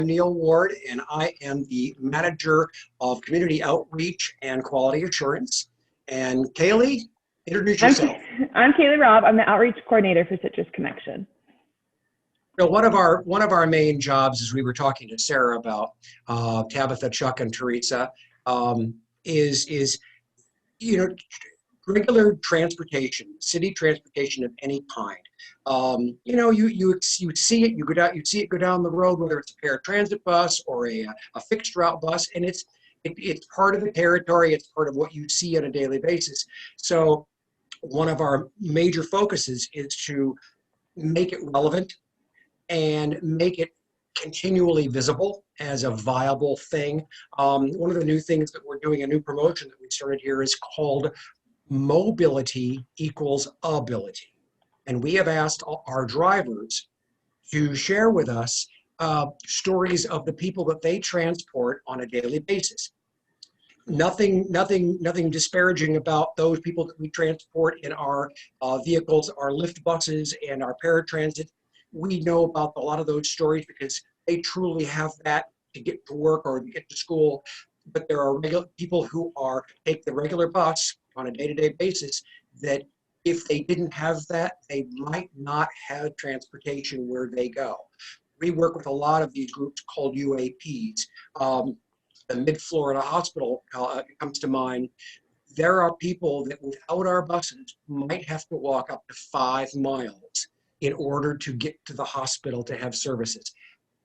Neal Ward, and I am the Manager of Community Outreach and Quality Assurance. And Kaley, introduce yourself. I'm Kaley Raub. I'm the Outreach Coordinator for Citrus Connection. So one of our main jobs, as we were talking to Sarah about, Tabitha, Chuck, and Teresa, is regular transportation, city transportation of any kind. You see it, you see it go down the road, whether it's a paratransit bus or a fixed route bus, and it's part of the territory. It's part of what you see on a daily basis. So one of our major focuses is to make it relevant and make it continually visible as a viable thing. One of the new things that we're doing, a new promotion that we started here, is called Mobility Equals Ability. And we have asked our drivers to share with us stories of the people that they transport on a daily basis. Nothing disparaging about those people that we transport in our vehicles, our lift buses and our paratransit. We know about a lot of those stories because they truly have that to get to work or to get to school. But there are people who take the regular bus on a day-to-day basis that if they didn't have that, they might not have transportation where they go. We work with a lot of these groups called UAPs. The Mid-Florida Hospital comes to mind. There are people that without our buses might have to walk up to 5 miles in order to get to the hospital to have services.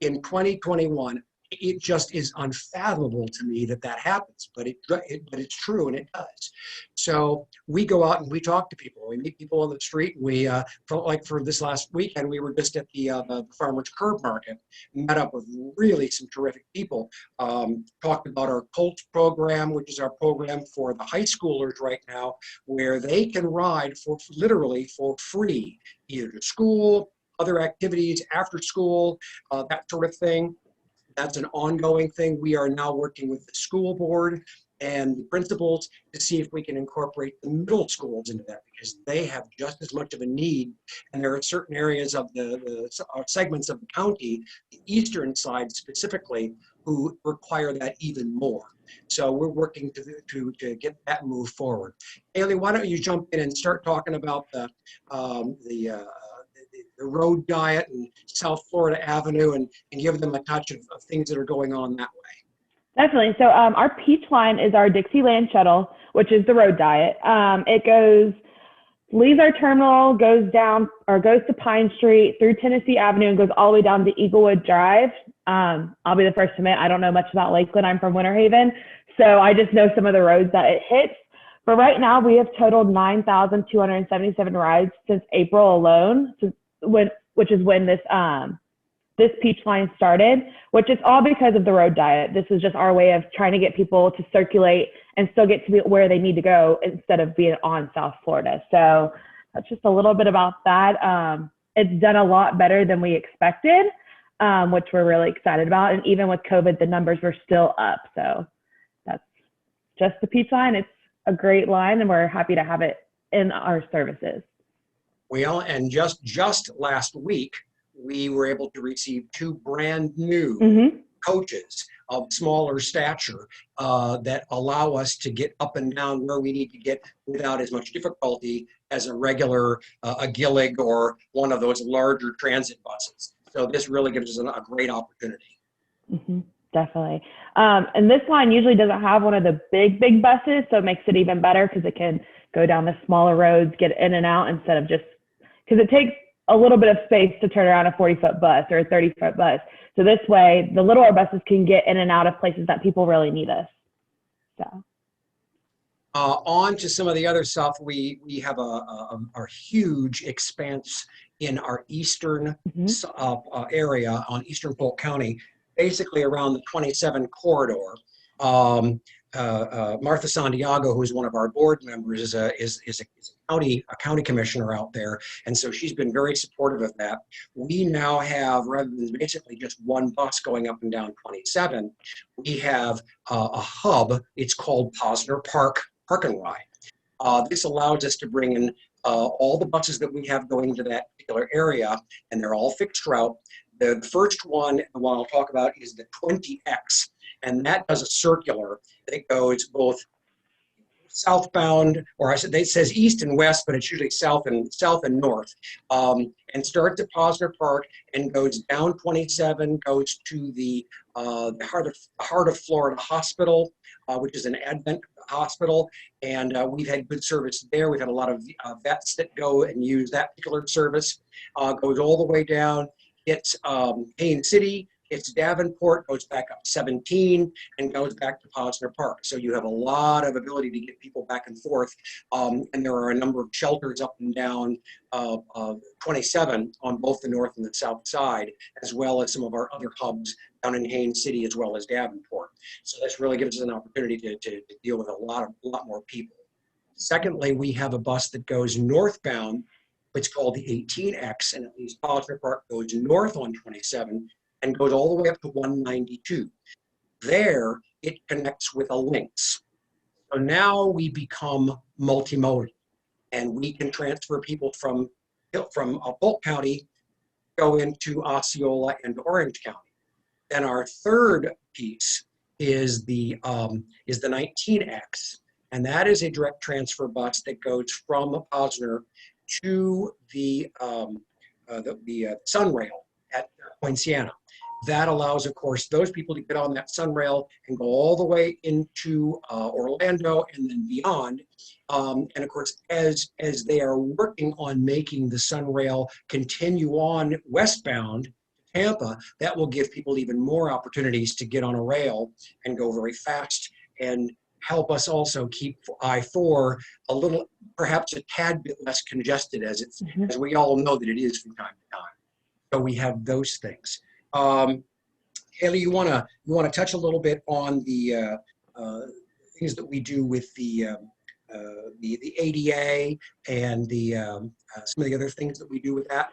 In 2021, it just is unfathomable to me that happens, but it's true, and it does. So we go out and we talk to people. We meet people on the street. We felt like for this last weekend, we were just at the Farmers Curb Market, met up with really some terrific people, talked about our COLT program, which is our program for the high schoolers right now, where they can ride literally for free, either to school, other activities, after school, that sort of thing. That's an ongoing thing. We are now working with the school board and the principals to see if we can incorporate the middle schools into that, because they have just as much of a need. And there are certain areas of the segments of the county, the eastern side specifically, who require that even more. So we're working to get that move forward. Kaley, why don't you jump in and start talking about the road diet and South Florida Avenue and give them a touch of things that are going on that way. Definitely. So our Peach Line is our Dixieland shuttle, which is the road diet. It leaves our terminal, goes to Pine Street through Tennessee Avenue and goes all the way down to Eaglewood Drive. I'll be the first to admit, I don't know much about Lakeland. I'm from Winter Haven. So I just know some of the roads that it hits. But right now we have totaled 9,277 rides since April alone, which is when this Peach Line started, which is all because of the road diet. This is just our way of trying to get people to circulate and still get to be where they need to go instead of being on South Florida. So that's just a little bit about that. It's done a lot better than we expected, which we're really excited about. And even with COVID, the numbers were still up. So that's just the Peach Line. It's a great line, and we're happy to have it in our services. And just last week, we were able to receive 2 brand new coaches of smaller stature that allow us to get up and down where we need to get without as much difficulty as a regular a Gillig or one of those larger transit buses. So this really gives us a great opportunity. Definitely. And this line usually doesn't have one of the big buses, so it makes it even better because it can go down the smaller roads, get in and out instead of just, because it takes a little bit of space to turn around a 40-foot bus or a 30-foot bus. So this way, the littler buses can get in and out of places that people really need us. So. On to some of the other stuff. We have a huge expanse in our eastern area on eastern Polk County, basically around the 27 corridor. Martha Santiago, who is one of our board members, is a county commissioner out there, and so she's been very supportive of that. We now have, rather than basically just one bus going up and down 27, we have a hub. It's called Posner Park and Ride. This allows us to bring in all the buses that we have going to that particular area, and they're all fixed route. The first one, the one I'll talk about, is the 20X, and that does a circular that goes both southbound, or I said it says east and west, but it's usually south and north, and starts at Posner Park and goes down 27, goes to the Heart of Florida Hospital, which is an Advent hospital, and we've had good service there. We've had a lot of vets that go and use that particular service. Goes all the way down. It's Haines City. It's Davenport, goes back up 17, and goes back to Posner Park. So you have a lot of ability to get people back and forth. And there are a number of shelters up and down 27 on both the north and the south side, as well as some of our other hubs down in Haines City, as well as Davenport. So this really gives us an opportunity to deal with a lot more people. Secondly, we have a bus that goes northbound. It's called the 18X, and at least Posner Park goes north on 27 and goes all the way up to 192. There, it connects with a Lynx. So now we become multimodal, and we can transfer people from Polk County, go into Osceola and Orange County. Then our third piece is the 19X, and that is a direct transfer bus that goes from Posner to the Sunrail at Poinciana. That allows, of course, those people to get on that Sunrail and go all the way into Orlando and then beyond. And of course, as they are working on making the Sunrail continue on westbound to Tampa, that will give people even more opportunities to get on a rail and go very fast, and help us also keep I-4 a little, perhaps a tad bit less congested, as we all know that it is from time to time. So we have those things. Kaley, you want to touch a little bit on the things that we do with the ADA and some of the other things that we do with that?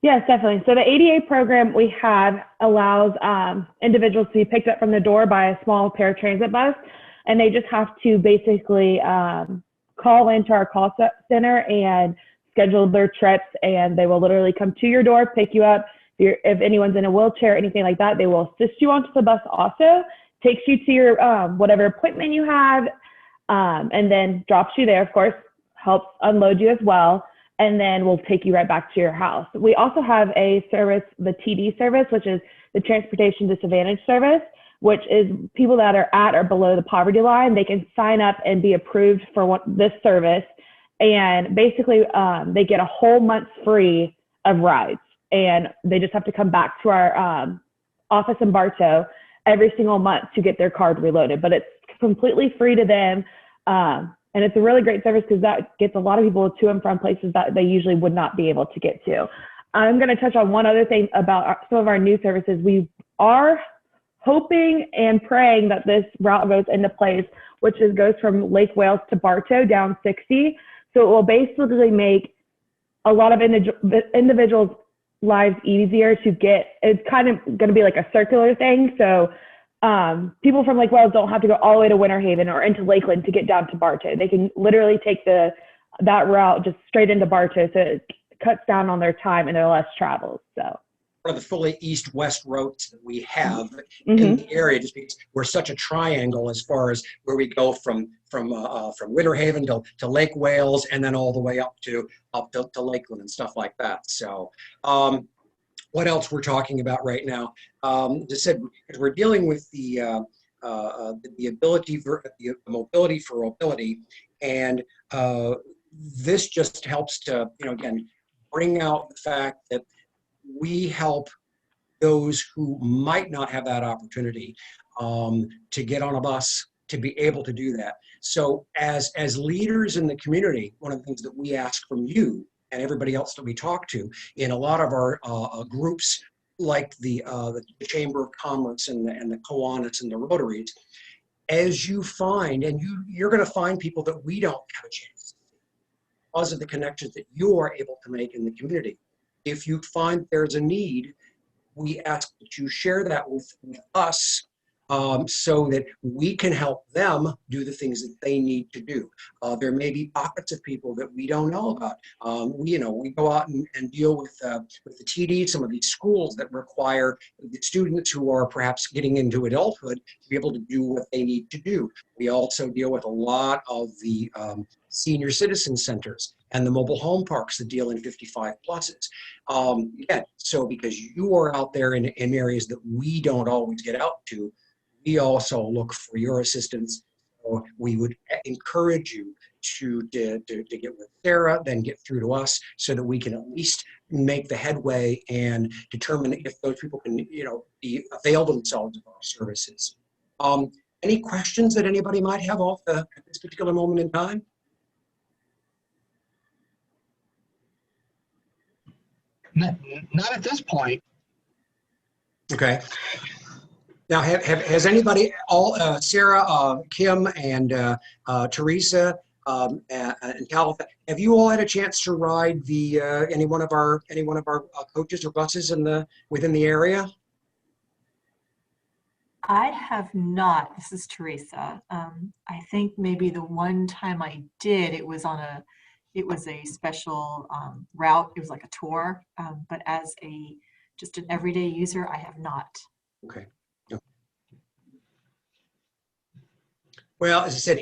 Yes, definitely. So the ADA program we have allows individuals to be picked up from the door by a small paratransit bus, and they just have to basically call into our call center and schedule their trips, and they will literally come to your door, pick you up. If anyone's in a wheelchair or anything like that, they will assist you onto the bus also, takes you to your whatever appointment you have, and then drops you there, of course, helps unload you as well, and then we'll take you right back to your house. We also have a service, the TD service, which is the Transportation Disadvantage Service, which is people that are at or below the poverty line. They can sign up and be approved for this service, and basically they get a whole month free of rides. And they just have to come back to our office in Bartow every single month to get their card reloaded. But it's completely free to them. And it's a really great service because that gets a lot of people to and from places that they usually would not be able to get to. I'm going to touch on one other thing about some of our new services. We are hoping and praying that this route goes into place, which goes from Lake Wales to Bartow down 60. So it will basically make a lot of individuals' lives easier to get. It's kind of going to be like a circular thing. So people from Lake Wales don't have to go all the way to Winter Haven or into Lakeland to get down to Bartow. They can literally take that route just straight into Bartow. So it cuts down on their time and their less travels. So one of the fully east-west routes that we have in the area, just because we're such a triangle as far as where we go from Winter Haven to Lake Wales, and then all the way up to Lakeland and stuff like that. So what else we're talking about right now? As I said, we're dealing with the ability for the mobility for mobility, and this just helps to, again, bring out the fact that we help those who might not have that opportunity to get on a bus, to be able to do that. So as leaders in the community, one of the things that we ask from you and everybody else that we talk to in a lot of our groups, like the Chamber of Commerce and the Kiwanis and the Rotaries, as you find, and you're going to find people that we don't have a chance to see because of the connections that you are able to make in the community. If you find there's a need, we ask that you share that with us so that we can help them do the things that they need to do. There may be pockets of people that we don't know about. We go out and deal with the TD, some of these schools that require the students who are perhaps getting into adulthood to be able to do what they need to do. We also deal with a lot of the senior citizen centers and the mobile home parks that deal in 55 pluses. Again, so because you are out there in areas that we don't always get out to, we also look for your assistance. So we would encourage you to get with Sarah, then get through to us so that we can at least make the headway and determine if those people can, avail themselves of our services. Any questions that anybody might have at this particular moment in time? Not at this point. Okay. Now, has anybody, Sarah, Kim, and Teresa, and Talitha, have you all had a chance to ride any one of our coaches or buses within the area? I have not. This is Teresa. I think maybe the one time I did, it was a special route. It was like a tour, but as just an everyday user, I have not. Okay. Well, as I said,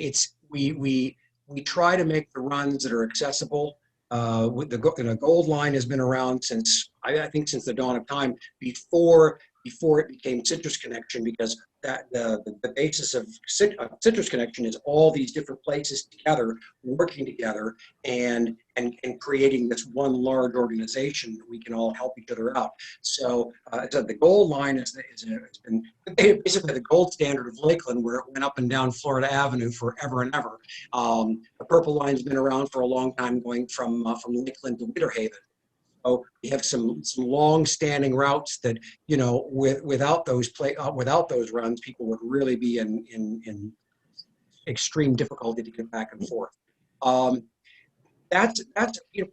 we try to make the runs that are accessible. With the Gold Line has been around since I think since the dawn of time, before it became Citrus Connection, because the basis of Citrus Connection is all these different places together, working together, and creating this one large organization that we can all help each other out. So the Gold Line has been basically the gold standard of Lakeland, where it went up and down Florida Avenue forever and ever. The Purple Line's been around for a long time, going from Lakeland to Winter Haven. So we have some long-standing routes that, without those runs, people would really be in extreme difficulty to get back and forth. That's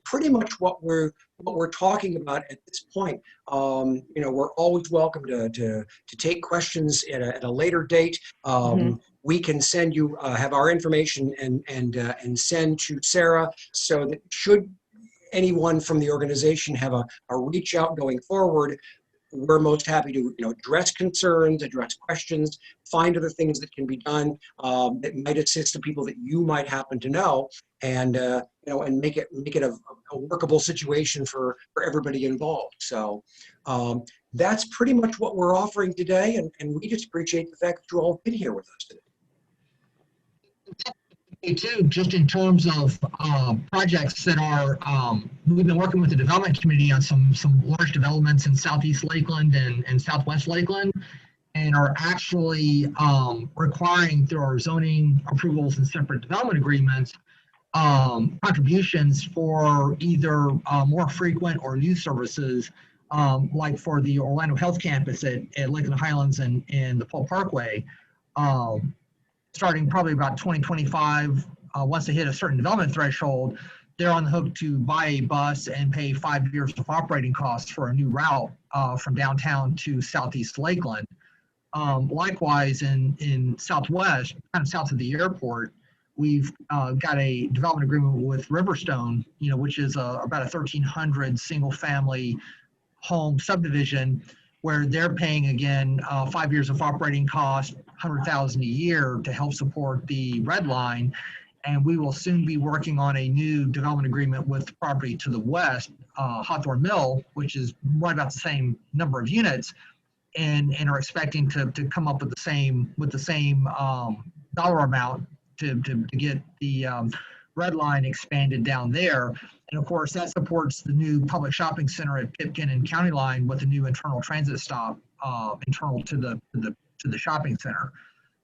pretty much what we're talking about at this point. We're always welcome to take questions at a later date. We can send you have our information and send to Sarah, so that should anyone from the organization have a reach out going forward, we're most happy to address concerns, address questions, find other things that can be done that might assist the people that you might happen to know, and and make it a workable situation for everybody involved. So that's pretty much what we're offering today, and we just appreciate the fact that you all have been here with us today. Too, just in terms of projects that are, we've been working with the development committee on some large developments in Southeast Lakeland and Southwest Lakeland, and are actually requiring through our zoning approvals and separate development agreements contributions for either more frequent or new services, like for the Orlando Health Campus at Lakeland Highlands and the Pole Parkway. Starting probably about 2025, once they hit a certain development threshold, they're on the hook to buy a bus and pay 5 years of operating costs for a new route from downtown to Southeast Lakeland. Likewise, in Southwest, kind of south of the airport, we've got a development agreement with Riverstone, which is about a 1,300 single-family home subdivision, where they're paying, again, 5 years of operating costs, $100,000 a year to help support the Red Line. And we will soon be working on a new development agreement with the property to the west, Hawthorne Mill, which is right about the same number of units, and are expecting to come up with the same dollar amount to get the Red Line expanded down there. And of course, that supports the new public shopping center at Pipkin and County Line with a new internal transit stop internal to the shopping center.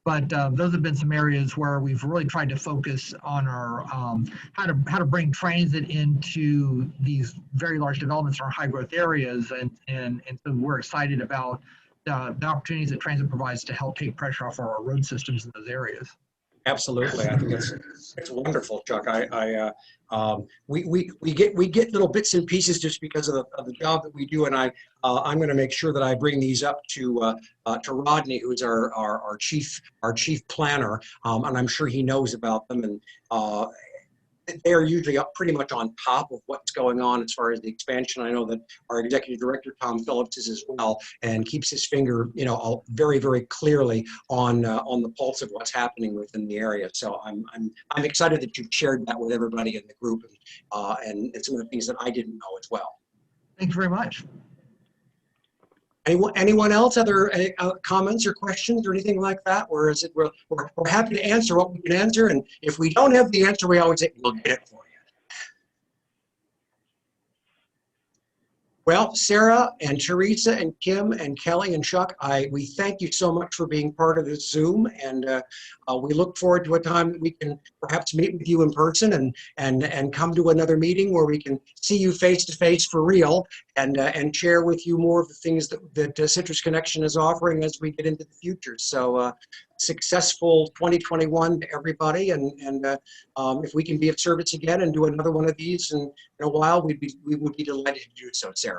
But those have been some areas where we've really tried to focus on our how to bring transit into these very large developments in our high growth areas, and so we're excited about the opportunities that transit provides to help take pressure off our road systems in those areas. Absolutely. I think it's wonderful, Chuck. We get little bits and pieces just because of the job that we do, and I'm going to make sure that I bring these up to Rodney, who's our chief planner, and I'm sure he knows about them. And they're usually up pretty much on top of what's going on as far as the expansion. I know that our executive director, Tom Phillips, is as well, and keeps his finger, very, very clearly on the pulse of what's happening within the area. So I'm excited that you've shared that with everybody in the group, and some of the things that I didn't know as well. Thank you very much. Anyone else? Other comments or questions or anything like that? We're happy to answer what we can answer, and if we don't have the answer, we always say we'll get it for you. Well, Sarah and Teresa and Kim and Kelly and Chuck, we thank you so much for being part of this Zoom, and we look forward to a time that we can perhaps meet with you in person and come to another meeting where we can see you face to face for real and share with you more of the things that Citrus Connection is offering as we get into the future. So successful 2021 to everybody, and if we can be of service again and do another one of these in a while, we would be delighted to do so, Sarah.